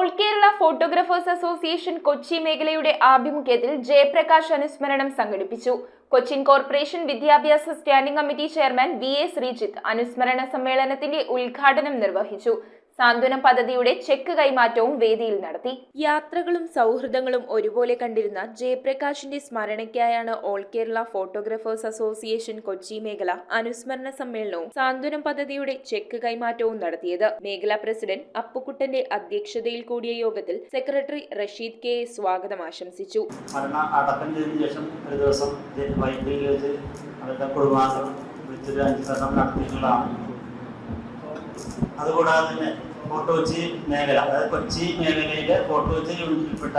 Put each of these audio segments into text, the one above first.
All Kerala photographers association Kochi മേഖലയുടെ ആഭിമുഖ്യത്തിൽ ജയപ്രകാശ് അനുസ്മരണം സംഘടിപ്പിച്ചു. കൊച്ചിൻ കോർപ്പറേഷൻ വിദ്യാഭ്യാസ സ്റ്റാൻഡിംഗ് കമ്മിറ്റി ചെയർമാൻ വി.എ. ശ്രീജിത്ത് അനുസ്മരണ സമ്മേളനത്തിന്റെ ഉദ്ഘാടനം നിർവഹിച്ചു. സാന്ത്വനം പദ്ധതിയുടെ ചെക്ക് കൈമാറ്റവും വേദിയിൽ നടത്തി. യാത്രകളും സൗഹൃദങ്ങളും ഒരുപോലെ കണ്ടിരുന്ന ജയപ്രകാശിന്റെ സ്മരണയ്ക്കായാണ് all Kerala photographers association Kochi മേഖല അനുസ്മരണ സമ്മേളനവും സാന്ത്വനം പദ്ധതിയുടെ ചെക്ക് കൈമാറ്റവും നടത്തിയത്. മേഖലാ പ്രസിഡന്റ് അപ്പുക്കുട്ടന്റെ അധ്യക്ഷതയിൽ കൂടിയ യോഗത്തിൽ സെക്രട്ടറി റഷീദ് കെ സ്വാഗതം ആശംസിച്ചു. അതുകൂടാതെ തന്നെ ഫോർട്ട് കൊച്ചി മേഖല, അതായത് കൊച്ചി മേഖലയിലെ ഫോർട്ട് കൊച്ചി യൂണിറ്റിൽപ്പെട്ട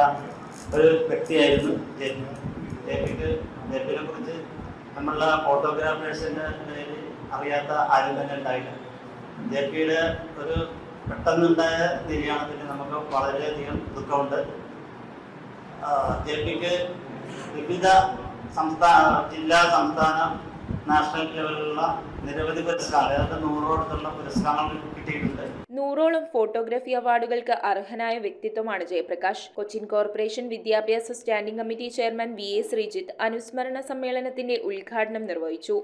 ഒരു വ്യക്തിയായിരുന്നു ജെപിയെ കുറിച്ച് നമ്മളുടെ ഫോട്ടോഗ്രാഫേഴ്സിന്റെ അറിയാത്ത ആരും തന്നെ ഉണ്ടായില്ല. ജെപിയുടെ ഒരു പെട്ടെന്നുണ്ടായ നിര്യാണത്തിന് നമുക്ക് വളരെയധികം ദുഃഖമുണ്ട്. ജെപിക്ക് വിവിധ ജില്ലാ സംസ്ഥാന നാഷണൽ ലെവലിലുള്ള നിരവധി പുരസ്കാരങ്ങൾ, അതായത് 100ഓളത്തുള്ള പുരസ്കാരങ്ങൾ കിട്ടിയിട്ടുണ്ട്. 100ഓളം ഫോട്ടോഗ്രാഫി അവാർഡുകൾക്ക് അർഹനായ വ്യക്തിത്വമാണ് ജയപ്രകാശ്. കൊച്ചിൻ കോർപ്പറേഷൻ വിദ്യാഭ്യാസ സ്റ്റാൻഡിംഗ് കമ്മിറ്റി ചെയർമാൻ വി.എ. ശ്രീജിത്ത് അനുസ്മരണ സമ്മേളനത്തിന്റെ ഉദ്ഘാടനം നിർവഹിച്ചു.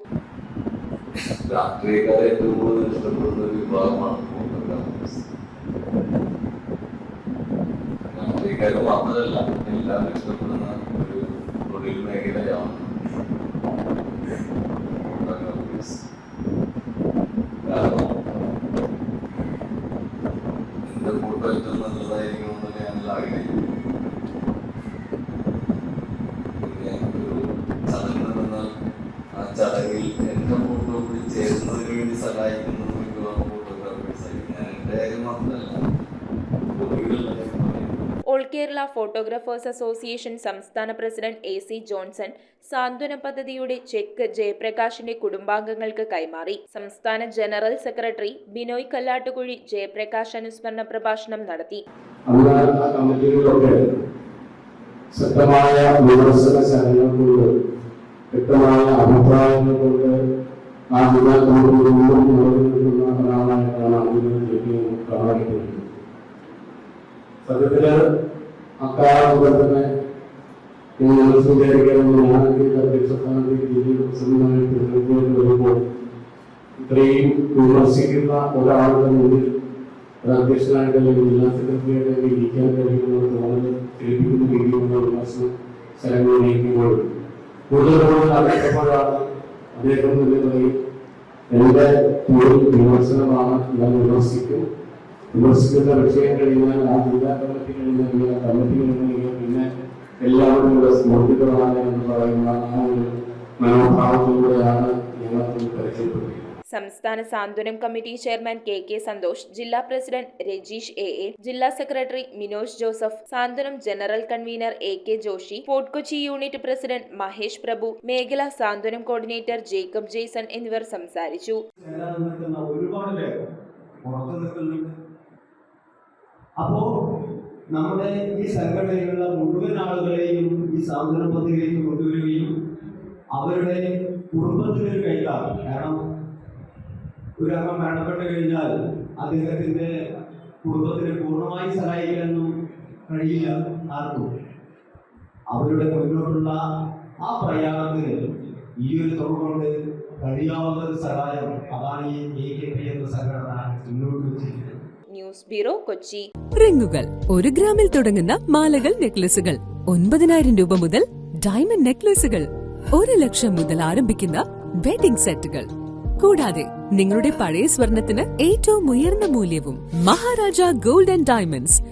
ഫോട്ടോ എത്തുന്നതായിരിക്കുമെന്ന് ഞാൻ ആഗ്രഹിക്കുന്നു. പിന്നെ ഒരു ചടങ്ങ് നടന്നാൽ ആ ചടങ്ങിൽ എന്റെ ഫോട്ടോ കൂടി ചേരുന്നതിന് വേണ്ടി സഹായിക്കുന്നത് മിക്കവാറും ഫോട്ടോഗ്രാഫേഴ്സ് ആയിരിക്കും. ഞാൻ എന്റെ കാര്യം മാത്രമല്ല, ഓൾ കേരള ഫോട്ടോഗ്രാഫേഴ്സ് അസോസിയേഷൻ സംസ്ഥാന പ്രസിഡന്റ് എ.സി. ജോൺസൺ സാന്ത്വന പദ്ധതിയുടെ ചെക്ക് ജയപ്രകാശിന്റെ കുടുംബാംഗങ്ങൾക്ക് കൈമാറി. സംസ്ഥാന ജനറൽ സെക്രട്ടറി ബിനോയ് കല്ലാട്ടുകുഴി ജയപ്രകാശ് അനുസ്മരണ പ്രഭാഷണം നടത്തി. ശക്തമായ വിമർശന ശൈലികളുണ്ട്, വ്യക്തമായ അഭിപ്രായങ്ങൾ കൊണ്ട് ആ സത്യത്തില് അക്കാലം മുതൽ തന്നെ വരുമ്പോൾ ഇത്രയും വിമർശിക്കുന്ന ഒരാളുടെ മുന്നിൽ അധ്യക്ഷനായിട്ട് അല്ലെങ്കിൽ ജില്ലാ സെക്രട്ടറിയായിട്ട് ഇരിക്കാൻ കഴിയുന്നത് വളരെ തെളിയിക്കുന്ന രീതിയിലുള്ള വിമർശന സ്ഥലങ്ങളിലേക്കുമ്പോൾ കൂടുതൽ അറിയിച്ചപ്പോഴാണ് അദ്ദേഹം തന്നെ പറയും, എന്റെ വിമർശനമാണ്, ഞാൻ വിമർശിക്കുന്ന വിഷയം കഴിഞ്ഞാൽ ആ ജില്ലാ കമ്മിറ്റി കഴിഞ്ഞാൽ കമ്മിറ്റി കഴിഞ്ഞാൽ പിന്നെ എല്ലാവരും കൂടെ സ്മൃതികളാണ് എന്ന് പറയുന്ന ആ ഒരു മനോഭാവത്തിലൂടെയാണ് ഞങ്ങൾ പരിചയപ്പെടുന്നത്. സംസ്ഥാന സാന്ത്വനം കമ്മിറ്റി ചെയർമാൻ കെ സന്തോഷ്, ജില്ലാ പ്രസിഡന്റ് രജീഷ് എ, ജില്ലാ സെക്രട്ടറി മിനോജ് ജോസഫ്, സാന്ത്വനം general convener A K. Joshi, fort Kochi unit president Mahesh Prabhu, മേഖലാ സാന്ത്വനം കോർഡിനേറ്റർ ജേക്കബ് ജെയ്സൺ എന്നിവർ സംസാരിച്ചു. അപ്പോ നമ്മുടെ ഈ സംഘടനയിലുള്ള മുഴുവൻ ആളുകളെയും ഈ സാന്ത്വന പദ്ധതിയിലേക്ക് കൊണ്ടുവരികയും അവരുടെ കുടുംബത്തിനൊരു കൈത്താറും, കാരണം ഒരു അംഗം മരണപ്പെട്ടു കഴിഞ്ഞാൽ അദ്ദേഹത്തിന്റെ കുടുംബത്തിനെ പൂർണ്ണമായി സഹായിക്കാനൊന്നും കഴിയില്ല ആർക്കും. അവരുടെ മുന്നോട്ടുള്ള ആ പ്രയാണത്തിന് ഈ ഒരു തുക കൊണ്ട് കഴിയാവുന്ന ഒരു സഹായം അതാണ് ഈ AKP എന്ന സംഘടന മുന്നോട്ട് വെച്ചിരിക്കുന്നത്. News bureau, Kochi. റിങ്ങുകൾ 1 ഗ്രാമിൽ തുടങ്ങുന്ന മാലകൾ, നെക്ലസുകൾ 9,000 രൂപ മുതൽ ഡയമണ്ട് നെക്ലസുകൾ 1 ലക്ഷം മുതൽ ആരംഭിക്കുന്ന വെഡിംഗ് സെറ്റുകൾ, കൂടാതെ നിങ്ങളുടെ പഴയ സ്വർണത്തിന് ഏറ്റവും ഉയർന്ന മൂല്യവും മഹാരാജ ഗോൾഡ് ആൻഡ് ഡയമണ്ട്സ്